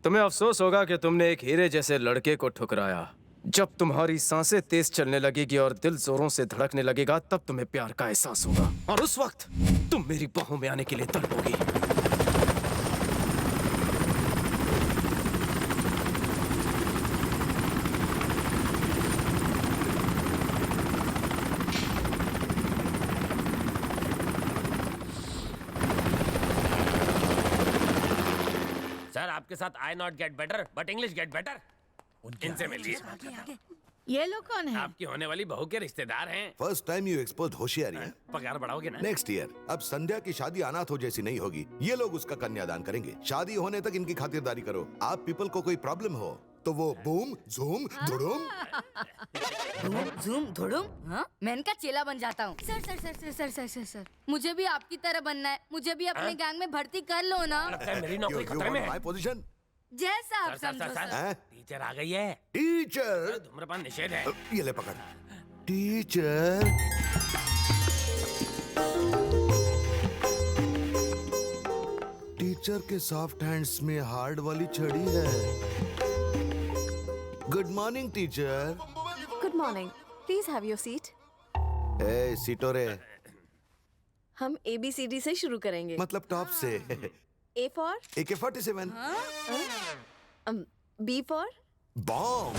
तुम्हें अफसोस होगा कि तुमने एक हीरे जैसे लड़के को ठुकराया। जब तुम्हारी सांसें तेज चलने लगेगी और दिल जोरों से धड़कने लगेगा, तब तुम्हें प्यार का एहसास होगा और उस वक्त तुम मेरी बाहों में आने के लिए तड़पोगी। सर, आपके साथ I not get better but English get better. इनसे मिलिए। ये लोग कौन है? आपकी होने वाली बहू के रिश्तेदार हैं। फर्स्ट टाइम यू एक्सपोज होशियारी है। पगार बढ़ाओगे ना? नेक्स्ट ईयर अब संध्या की शादी अनाथों जैसी नहीं होगी। ये लोग उसका कन्यादान करेंगे। शादी होने तक इनकी खातिरदारी करो। आप पीपल को कोई प्रॉब्लम हो तो वो बूम झूम धुड़ूम झूम धुड़ुम। हाँ? मैं इनका चेला बन जाता हूँ। Sir sir sir sir sir sir sir sir मुझे भी आपकी तरह बनना है। मुझे भी अपने गैंग में भर्ती कर लो ना। लगता है मेरी नौकरी खतरे में है। My position. जैसा आप सर, समझो सर, सर। टीचर आ गई है। टीचर धूम्रपान निषेध है। ये ले पकड़। टीचर टीचर के सॉफ्ट हैंड्स में हार्ड वाली छड़ी है। Good morning teacher. Good morning. Please have your seat. ए सीटो रे। हम ABCD से शुरू करेंगे। मतलब टॉप से। A for AK-47 B for bomb.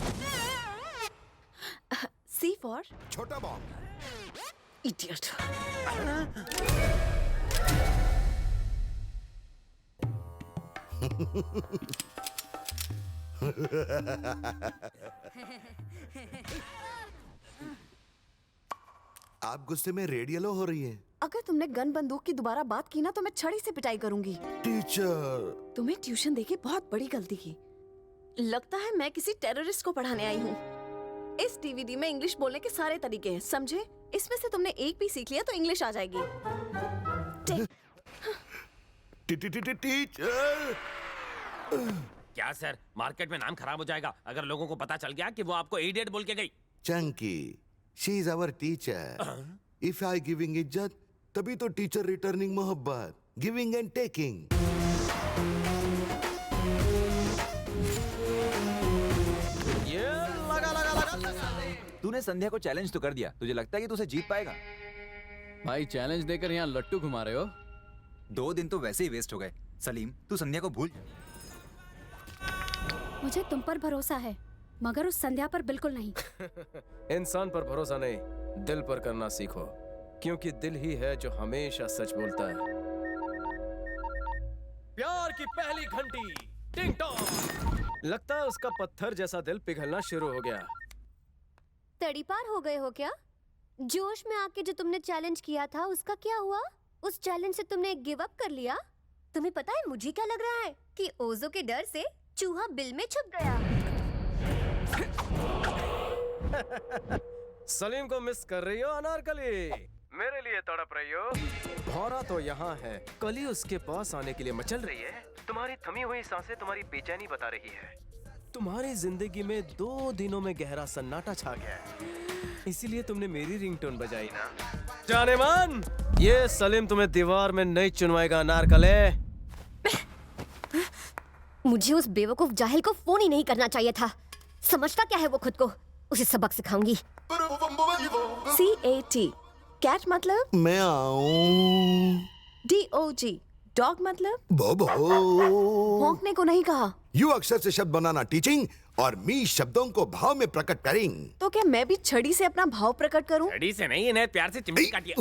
C for छोटा बॉम्ब। idiot। आप गुस्से में रेडियलो हो रही हैं। अगर तुमने गन बंदूक की दोबारा बात की ना तो मैं छड़ी से पिटाई करूंगी। टीचर तुम्हें ट्यूशन देके बहुत बड़ी गलती की। लगता है मैं किसी टेररिस्ट को पढ़ाने आई हूँ। इस DVD में इंग्लिश बोलने के सारे तरीके हैं, समझे? इसमें से तुमने एक भी सीख लिया तो इंग्लिश आ जाएगी। टीचर क्या सर, मार्केट में नाम खराब हो जाएगा अगर लोगों को पता चल गया कि वो आपको इडियट बोल के गई। चंकी she is our teacher. If I giving इज्जत तभी तो टीचर रिटर्निंग मोहब्बत। Giving and taking. ये लगा लगा लगा लगा। तूने संध्या को चैलेंज तो कर दिया, तुझे लगता है कि तू उसे जीत पाएगा? भाई चैलेंज देकर यहाँ लट्टू घुमा रहे हो। 2 दिन तो वैसे ही वेस्ट हो गए। सलीम, तू संध्या को भूल। मुझे तुम पर भरोसा है मगर उस संध्या पर बिल्कुल नहीं। इंसान पर भरोसा नहीं, दिल पर करना सीखो, क्योंकि दिल ही है जो हमेशा सच बोलता है। प्यार की पहली घंटी टिंग टॉन्ग। लगता है उसका पत्थर जैसा दिल पिघलना शुरू हो गया। तड़ीपार हो गए हो क्या? जोश में आके जो तुमने चैलेंज किया था उसका क्या हुआ? उस चैलेंज से तुमने गिव अप कर लिया? तुम्हें पता है मुझे क्या लग रहा है कि ओजो के डर से चूहा बिल में छुप गया। सलीम को मिस कर रही हो अनारकली? मेरे लिए तड़प रही हो? भौरा तो यहाँ है, कली उसके पास आने के लिए मचल रही है। तुम्हारी थमी हुई सांसें तुम्हारी बेचैनी बता रही है। तुम्हारी जिंदगी में 2 दिनों में गहरा सन्नाटा छा गया है, इसीलिए तुमने मेरी रिंगटोन बजाई ना। जाने मन, ये सलीम तुम्हें दीवार में नहीं चुनवाएगा अनारकले। मुझे उस बेवकूफ जाहिल को फोन ही नहीं करना चाहिए था। समझता क्या है वो खुद को? उसे सबक सिखाऊंगी। CAT कैट मतलब मैं आऊं। DOG डॉग मतलब बोबो। भौंकने को नहीं कहा। यू अक्षर से शब्द बनाना टीचिंग और मी शब्दों को भाव में प्रकट करेंग। तो क्या मैं भी छड़ी से अपना भाव प्रकट करूं? छड़ी से नहीं, इन्हें प्यार से चिमटी काटिए।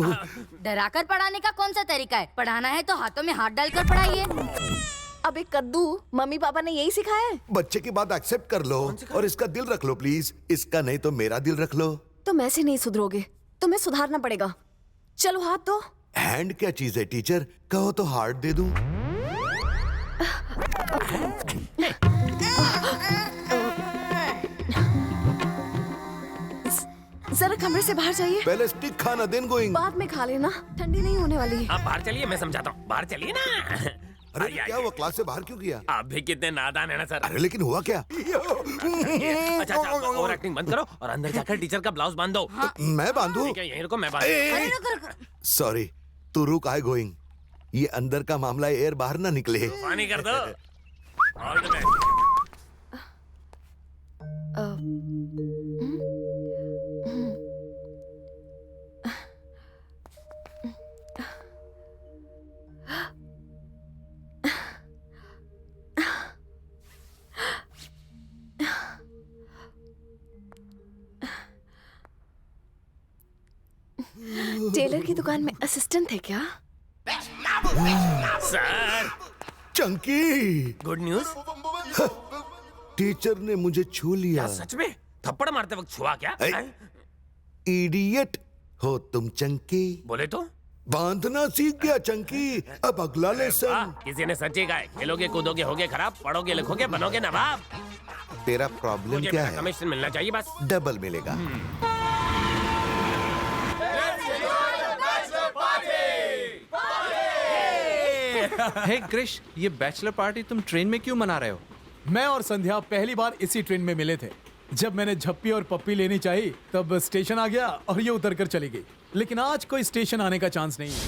डराकर पढ़ाने का कौन सा तरीका है? पढ़ाना है तो हाथों में हाथ डालकर पढ़ाइए। अब एक कद्दू, मम्मी पापा ने यही सिखाया है। बच्चे की बात एक्सेप्ट कर लो और इसका दिल रख लो प्लीज। इसका नहीं तो मेरा दिल रख लो। तुम ऐसे नहीं सुधरोगे, तुम्हें सुधारना पड़ेगा। चलो हाथ दो। हैंड क्या चीज है टीचर? कहो तो हार्ट दे दूं। जरा कमरे से बाहर जाइए। पहले स्टिक खाना देन गोइंग। बाद में खा लेना, ठंडी नहीं होने वाली। आप बाहर चलिए, मैं समझाता हूँ। बाहर चलिए ना। अरे क्या हुआ? क्लास से बाहर क्यों किया? आप भी कितने नादान है ना सर। अरे लेकिन हुआ क्या? अच्छा, और एक्टिंग बंद करो और अंदर जाकर टीचर का ब्लाउज बांध दो। मैं बांधू? ठीक है, यहीं रुको, मैं बांध। सॉरी, तू रुक। I going. ये अंदर का मामला है, एयर बाहर ना निकले। पानी कर दो। All the best. टेलर की दुकान में असिस्टेंट है क्या? Sir Chunky, good news. Teacher ने मुझे छू लिया। सच में थप्पड़ मारते वक्त छुआ क्या? ऐ, हैं? इडियट हो तुम चंकी। बोले तो बांधना सीख गया चंकी। अब अगला लेसन। किसी ने सच्ची कहा है, खेलोगे कूदोगे होगे खराब, पढ़ोगे लिखोगे बनोगे नवाब। तेरा प्रॉब्लम मुझे क्या मेरा है? कमीशन मिलना चाहिए बस। डबल मिलेगा। हे क्रिश, ये बैचलर पार्टी तुम ट्रेन में क्यों मना रहे हो? मैं और संध्या पहली बार इसी ट्रेन में मिले थे। जब मैंने झप्पी और पप्पी लेनी चाहिए तब स्टेशन आ गया और ये उतर कर चली गई। लेकिन आज कोई स्टेशन आने का चांस नहीं है।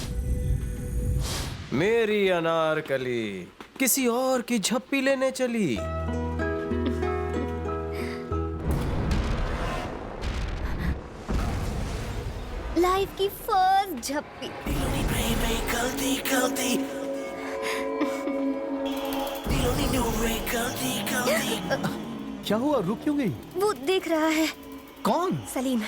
मेरी अनारकली किसी और की झप्पी लेने चली। लाइफ की फर्स्ट झप्पी। क्या हुआ, रुक क्यों गई? वो देख रहा है। कौन? सलीम।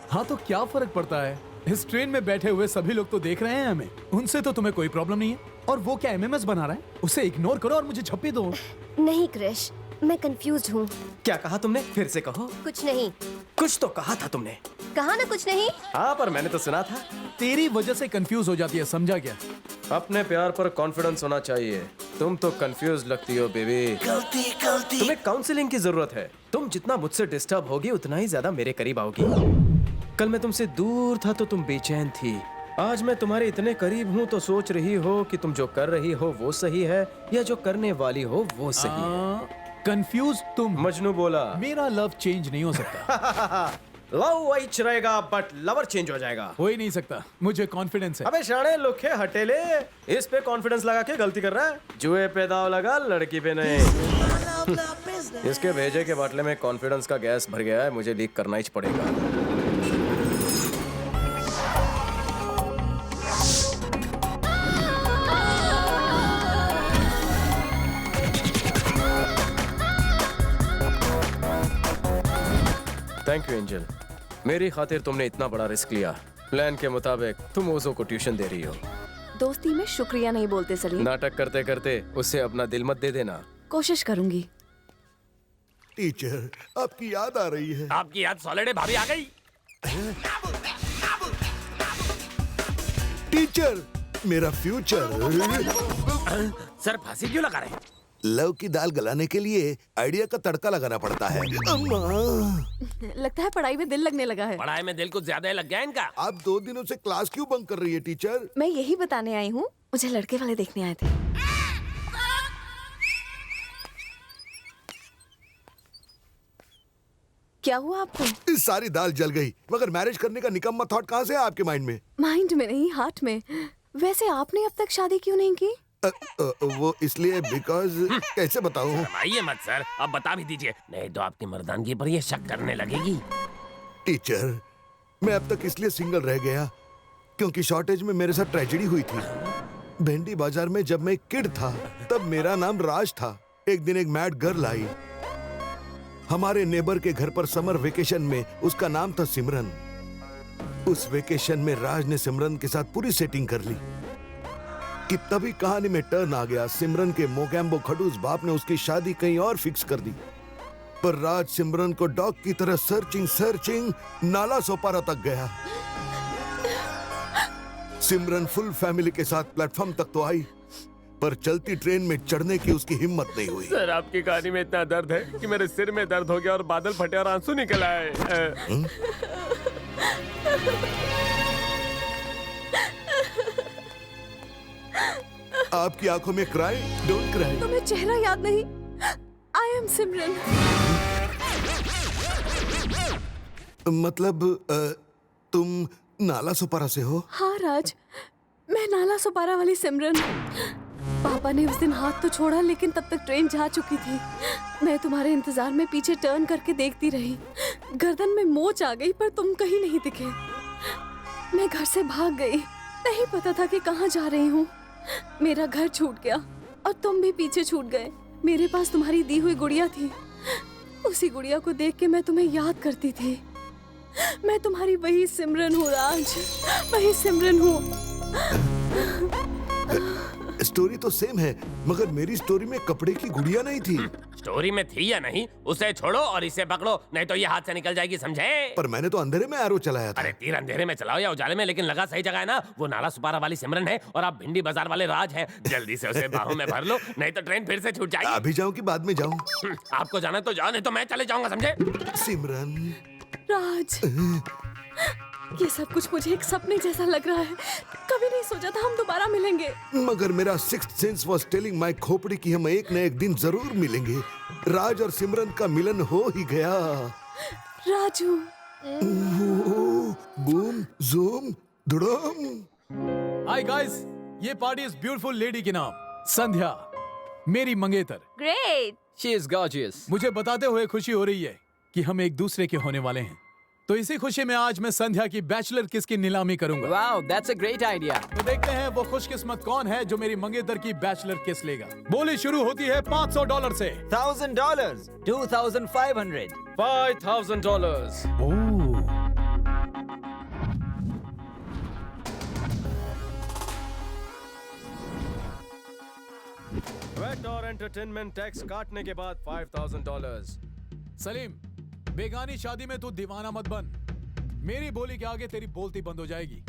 हाँ तो क्या फर्क पड़ता है? इस ट्रेन में बैठे हुए सभी लोग तो देख रहे हैं हमें। उनसे तो तुम्हें कोई प्रॉब्लम नहीं है। और वो क्या एमएमएस बना रहा है? उसे इग्नोर करो और मुझे झप्पी दो। नहीं क्रिश, मैं कंफ्यूज हूँ। क्या कहा तुमने? फिर से कहो। कुछ नहीं। कुछ तो कहा था तुमने। कहा ना कुछ नहीं। हाँ, पर मैंने तो सुना था। तेरी वजह से कंफ्यूज हो जाती है, समझा क्या? अपने प्यार पर कॉन्फिडेंस होना चाहिए। तुम तो कंफ्यूज लगती हो बेबी। तुम्हें काउंसलिंग की जरूरत है। तुम जितना मुझसे डिस्टर्ब होगी उतना ही ज्यादा मेरे करीब आओगी। कल मैं तुमसे दूर था तो तुम बेचैन थी। आज मैं तुम्हारे इतने करीब हूँ तो सोच रही हो कि तुम जो कर रही हो वो सही है या जो करने वाली हो वो सही है। कंफ्यूज तुम। मजनू बोला। मेरा लव चेंज नहीं हो सकता। लव वही रहेगा बट लवर चेंज हो जाएगा। हो ही नहीं सकता, मुझे कॉन्फिडेंस है। अबे शाणे लोखे हटेले, इस पे कॉन्फिडेंस लगा के गलती कर रहा है। जुए पे दाव लगा, लड़की पे नहीं। इसके भेजे के बाटले में कॉन्फिडेंस का गैस भर गया है, मुझे लीक करना ही पड़ेगा। थैंक यू एंजल, मेरी खातिर तुमने इतना बड़ा रिस्क लिया। प्लान के मुताबिक तुम ओजो को ट्यूशन दे रही हो। दोस्ती में शुक्रिया नहीं बोलते सलीम। नाटक करते करते उसे अपना दिल मत दे देना। कोशिश करूंगी। टीचर, आपकी याद आ रही है। आपकी याद सॉलिड है, भाभी आ गई। टीचर, मेरा फ्यूचर। सर फांसी क्यों लगा रहे हैं? लव की दाल गलाने के लिए आइडिया का तड़का लगाना पड़ता है। अम्मा, लगता है पढ़ाई में दिल लगने लगा है। पढ़ाई में दिल कुछ ज्यादा ही लग गया इनका। आप 2 दिनों से क्लास क्यों बंक कर रही है टीचर? मैं यही बताने आई हूँ, मुझे लड़के वाले देखने आए थे। क्या हुआ आपको? इस सारी दाल जल गई, मगर मैरिज करने का निकम्मा थॉट कहाँ से है आपके माइंड में? माइंड में नहीं, हार्ट में। वैसे आपने अब तक शादी क्यों नहीं की? वो इसलिए बिकॉज कैसे बताऊं? आइए मत सर, अब बता भी दीजिए, नहीं तो आपकी मर्दानगी पर ये शक करने लगेगी। टीचर, मैं अब तक इसलिए सिंगल रह गया क्योंकि शॉर्टेज में मेरे साथ ट्रेजेडी हुई थी। भेंडी बाजार में जब मैं एक किड था तब मेरा नाम राज था। एक दिन एक मैड गर्ल आई हमारे नेबर के घर पर समर वेकेशन में। उसका नाम था सिमरन। उस वेकेशन में राज ने सिमरन के साथ पूरी सेटिंग कर ली कि तभी कहानी में टर्न आ गया। सिमरन के मोगैम्बो खडूस बाप ने उसकी शादी कहीं और फिक्स कर दी, पर राज सिमरन को डॉग की तरह सर्चिंग नाला सोपारा तक गया। सिमरन फुल फैमिली के साथ प्लेटफॉर्म तक तो आई, पर चलती ट्रेन में चढ़ने की उसकी हिम्मत नहीं हुई। सर आपकी कहानी में इतना दर्द है कि मेरे सिर में दर्द हो गया और बादल फटे और आंसू निकल आए। आपकी आंखों में क्राई, डोंट क्राई। तुम्हें चेहरा याद नहीं? आई एम सिमरन। मतलब तुम नाला सोपारा से हो? हाँ राज, मैं नाला सुपारा वाली सिमरन। पापा ने उस दिन हाथ तो छोड़ा, लेकिन तब तक ट्रेन जा चुकी थी। मैं तुम्हारे इंतजार में पीछे टर्न करके देखती रही। गर्दन में मोच आ गई, पर तुम कहीं नहीं दिखे। मैं घर से भाग गई, नहीं पता था कि कहाँ जा रही हूँ। मेरा घर छूट गया और तुम भी पीछे छूट गए। मेरे पास तुम्हारी दी हुई गुड़िया थी, उसी गुड़िया को देख के मैं तुम्हें याद करती थी। मैं तुम्हारी वही सिमरन हूँ राज, वही सिमरन हूँ। स्टोरी तो सेम है, मगर मेरी स्टोरी में कपड़े की गुड़िया नहीं थी। स्टोरी में थी या नहीं उसे छोड़ो और इसे पकड़ो, नहीं तो ये हाथ से निकल जाएगी, समझे? पर मैंने तो अंधेरे में एरो चलाया था। अरे तीर अंधेरे में चलाओ या उजाले में, लेकिन लगा सही जगह है ना। वो नाला सुपारा वाली सिमरन है और आप भिंडी बाजार वाले राज हैं। जल्दी से उसे बाहों में भर लो, नहीं तो ट्रेन फिर से छूट जाएगी। अभी जाऊं कि बाद में जाऊं? आपको जाना है तो जाओ, नहीं तो मैं चले जाऊंगा, समझे? सिमरन, राज, ये सब कुछ मुझे एक सपने जैसा लग रहा है। कभी नहीं सोचा था हम दोबारा मिलेंगे। मगर मेरा sixth sense was telling my खोपड़ी कि हम एक न एक दिन जरूर मिलेंगे। राज और सिमरन का मिलन हो ही गया। राजू, बूम जूम धुड़म। हाय गाइस, ये पार्टी इस ब्यूटीफुल लेडी के नाम संध्या, मेरी मंगेतर। ग्रेट। She is gorgeous. मुझे बताते हुए खुशी हो रही है कि हम एक दूसरे के होने वाले हैं। तो इसी खुशी में आज मैं संध्या की बैचलर किस की नीलामी करूंगा। Wow, that's a great idea. तो देखते हैं वो खुशकिस्मत कौन है जो मेरी मंगेतर की बैचलर किस लेगा। बोली शुरू होती है $500 से। $1,000, 2,500, $5,000। वेट और एंटरटेनमेंट टैक्स काटने के बाद $5,000। सलीम, बेगानी शादी में तू दीवाना मत बन। मेरी बोली के आगे तेरी बोलती बंद हो जाएगी।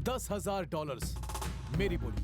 $10,000 मेरी बोली।